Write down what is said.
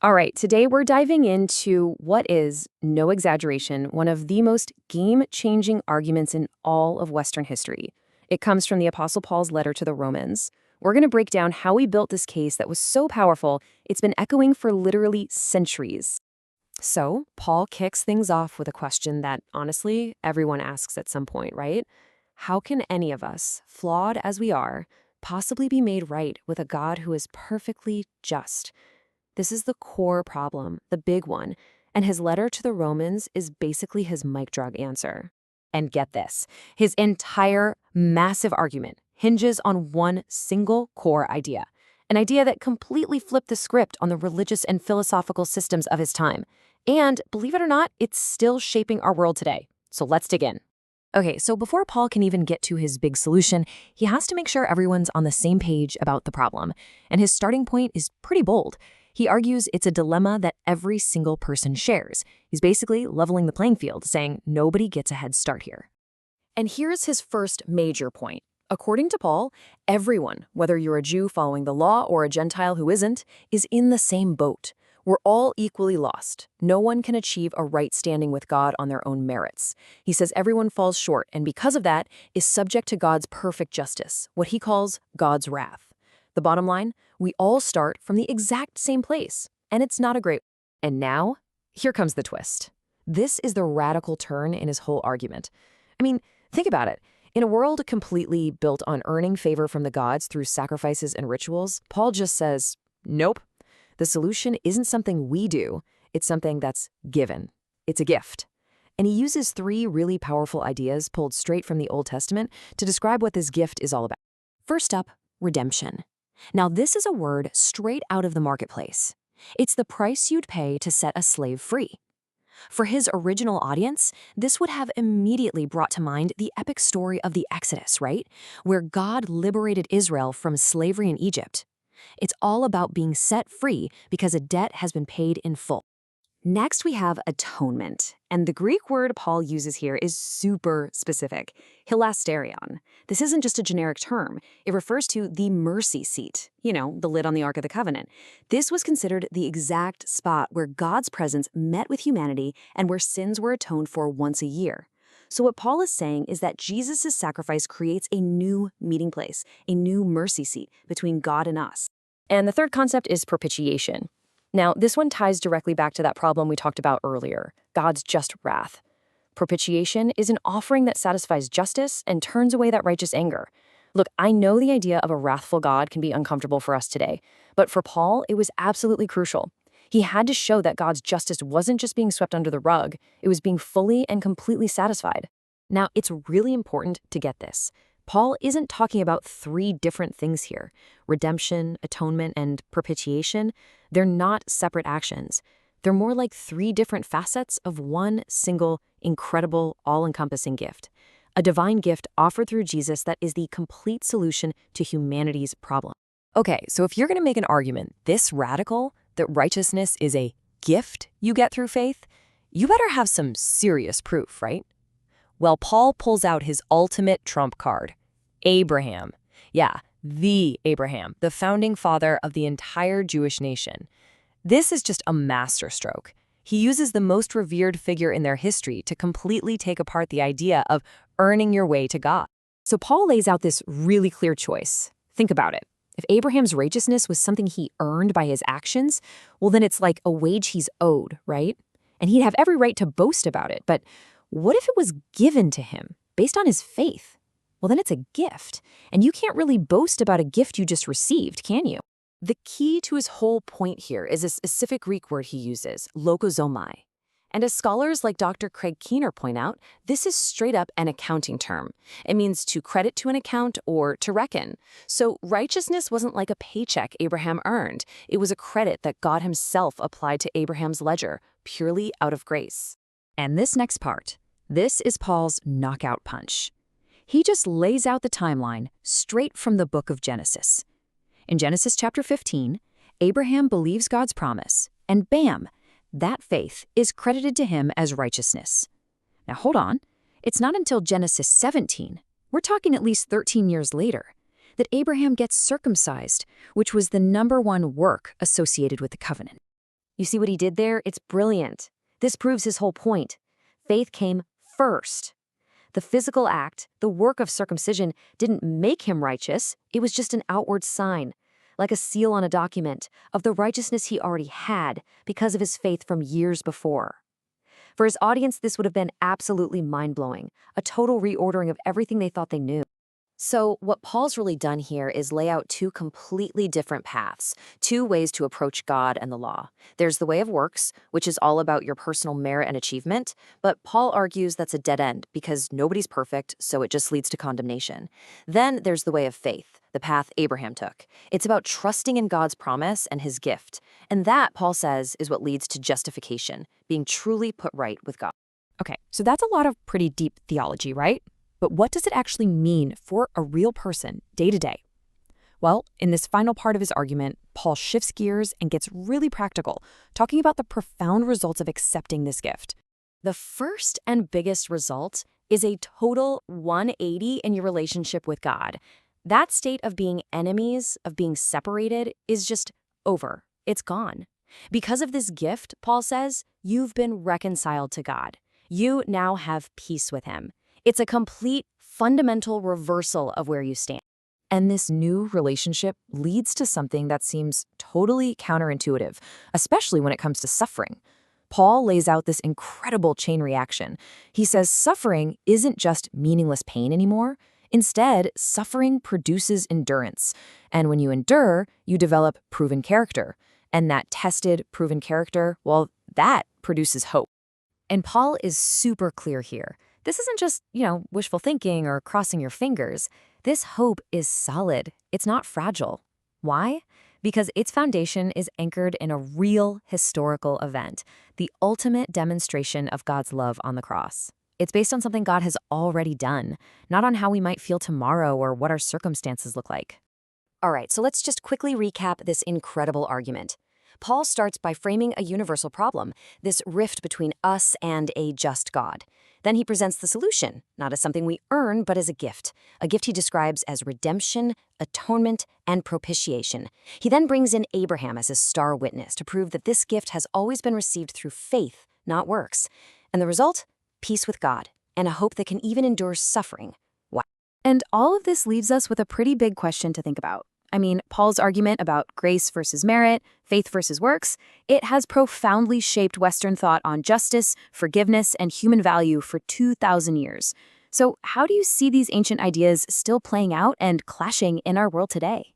All right, today we're diving into what is, no exaggeration, one of the most game-changing arguments in all of Western history. It comes from the Apostle Paul's letter to the Romans. We're going to break down how he built this case that was so powerful, it's been echoing for literally centuries. So, Paul kicks things off with a question that, honestly, everyone asks at some point, right? How can any of us, flawed as we are, possibly be made right with a God who is perfectly just? This is the core problem, the big one, and his letter to the Romans is basically his mic drop answer. And get this, his entire massive argument hinges on one single core idea, an idea that completely flipped the script on the religious and philosophical systems of his time. And believe it or not, it's still shaping our world today. So let's dig in. Okay, so before Paul can even get to his big solution, he has to make sure everyone's on the same page about the problem. And his starting point is pretty bold. He argues it's a dilemma that every single person shares. He's basically leveling the playing field, saying nobody gets a head start here. And here's his first major point. According to Paul, everyone, whether you're a Jew following the law or a Gentile who isn't, is in the same boat. We're all equally lost. No one can achieve a right standing with God on their own merits. He says everyone falls short, and because of that, is subject to God's perfect justice, what he calls God's wrath. The bottom line, we all start from the exact same place, and it's not a great. And now, here comes the twist. This is the radical turn in his whole argument. I mean, think about it. In a world completely built on earning favor from the gods through sacrifices and rituals, Paul just says, nope. The solution isn't something we do, it's something that's given. It's a gift. And he uses three really powerful ideas pulled straight from the Old Testament to describe what this gift is all about. First up, redemption. Now, this is a word straight out of the marketplace. It's the price you'd pay to set a slave free. For his original audience, this would have immediately brought to mind the epic story of the Exodus, right? Where God liberated Israel from slavery in Egypt. It's all about being set free because a debt has been paid in full. Next, we have atonement. And the Greek word Paul uses here is super specific, hilasterion. This isn't just a generic term. It refers to the mercy seat, the lid on the Ark of the Covenant. This was considered the exact spot where God's presence met with humanity and where sins were atoned for once a year. So what Paul is saying is that Jesus' sacrifice creates a new meeting place, a new mercy seat between God and us. And the third concept is propitiation. Now, this one ties directly back to that problem we talked about earlier, God's just wrath. Propitiation is an offering that satisfies justice and turns away that righteous anger. Look, I know the idea of a wrathful God can be uncomfortable for us today, but for Paul, it was absolutely crucial. He had to show that God's justice wasn't just being swept under the rug, it was being fully and completely satisfied. Now, it's really important to get this. Paul isn't talking about three different things here. Redemption, atonement, and propitiation, they're not separate actions. They're more like three different facets of one single, incredible, all-encompassing gift. A divine gift offered through Jesus that is the complete solution to humanity's problem. Okay, so if you're going to make an argument this radical, that righteousness is a gift you get through faith, you better have some serious proof, right? Well, Paul pulls out his ultimate trump card, Abraham. Yeah, the Abraham, the founding father of the entire Jewish nation. This is just a masterstroke. He uses the most revered figure in their history to completely take apart the idea of earning your way to God. So Paul lays out this really clear choice. Think about it. If Abraham's righteousness was something he earned by his actions, well, then it's like a wage he's owed, right? And he'd have every right to boast about it. But what if it was given to him based on his faith? Well, then it's a gift. And you can't really boast about a gift you just received, can you? The key to his whole point here is a specific Greek word he uses, lokozomai. And as scholars like Dr. Craig Keener point out, this is straight up an accounting term. It means to credit to an account or to reckon. So righteousness wasn't like a paycheck Abraham earned. It was a credit that God himself applied to Abraham's ledger, purely out of grace. And this next part, this is Paul's knockout punch. He just lays out the timeline straight from the book of Genesis. In Genesis chapter 15, Abraham believes God's promise, and bam, that faith is credited to him as righteousness. Now hold on, it's not until Genesis 17, we're talking at least 13 years later, that Abraham gets circumcised, which was the number one work associated with the covenant. You see what he did there? It's brilliant. This proves his whole point. Faith came first. The physical act, the work of circumcision, didn't make him righteous. It was just an outward sign, like a seal on a document, of the righteousness he already had because of his faith from years before. For his audience, this would have been absolutely mind-blowing, a total reordering of everything they thought they knew. So what Paul's really done here is lay out two completely different paths, two ways to approach God and the law. There's the way of works, which is all about your personal merit and achievement, but Paul argues that's a dead end because nobody's perfect, so it just leads to condemnation. Then there's the way of faith, the path Abraham took. It's about trusting in God's promise and his gift. And that, Paul says, is what leads to justification, being truly put right with God. Okay, so that's a lot of pretty deep theology, right? But what does it actually mean for a real person day to day? Well, in this final part of his argument, Paul shifts gears and gets really practical, talking about the profound results of accepting this gift. The first and biggest result is a total 180 in your relationship with God. That state of being enemies, of being separated, is just over. It's gone. Because of this gift, Paul says, you've been reconciled to God. You now have peace with him. It's a complete, fundamental reversal of where you stand. And this new relationship leads to something that seems totally counterintuitive, especially when it comes to suffering. Paul lays out this incredible chain reaction. He says suffering isn't just meaningless pain anymore. Instead, suffering produces endurance. And when you endure, you develop proven character. And that tested, proven character, well, that produces hope. And Paul is super clear here. This isn't just, wishful thinking or crossing your fingers. This hope is solid. It's not fragile. Why? Because its foundation is anchored in a real historical event, the ultimate demonstration of God's love on the cross. It's based on something God has already done, not on how we might feel tomorrow or what our circumstances look like. All right, so let's just quickly recap this incredible argument. Paul starts by framing a universal problem, this rift between us and a just God. Then he presents the solution, not as something we earn, but as a gift he describes as redemption, atonement, and propitiation. He then brings in Abraham as his star witness to prove that this gift has always been received through faith, not works. And the result? Peace with God, and a hope that can even endure suffering. Wow. And all of this leaves us with a pretty big question to think about. I mean, Paul's argument about grace versus merit, faith versus works, it has profoundly shaped Western thought on justice, forgiveness, and human value for 2,000 years. So how do you see these ancient ideas still playing out and clashing in our world today?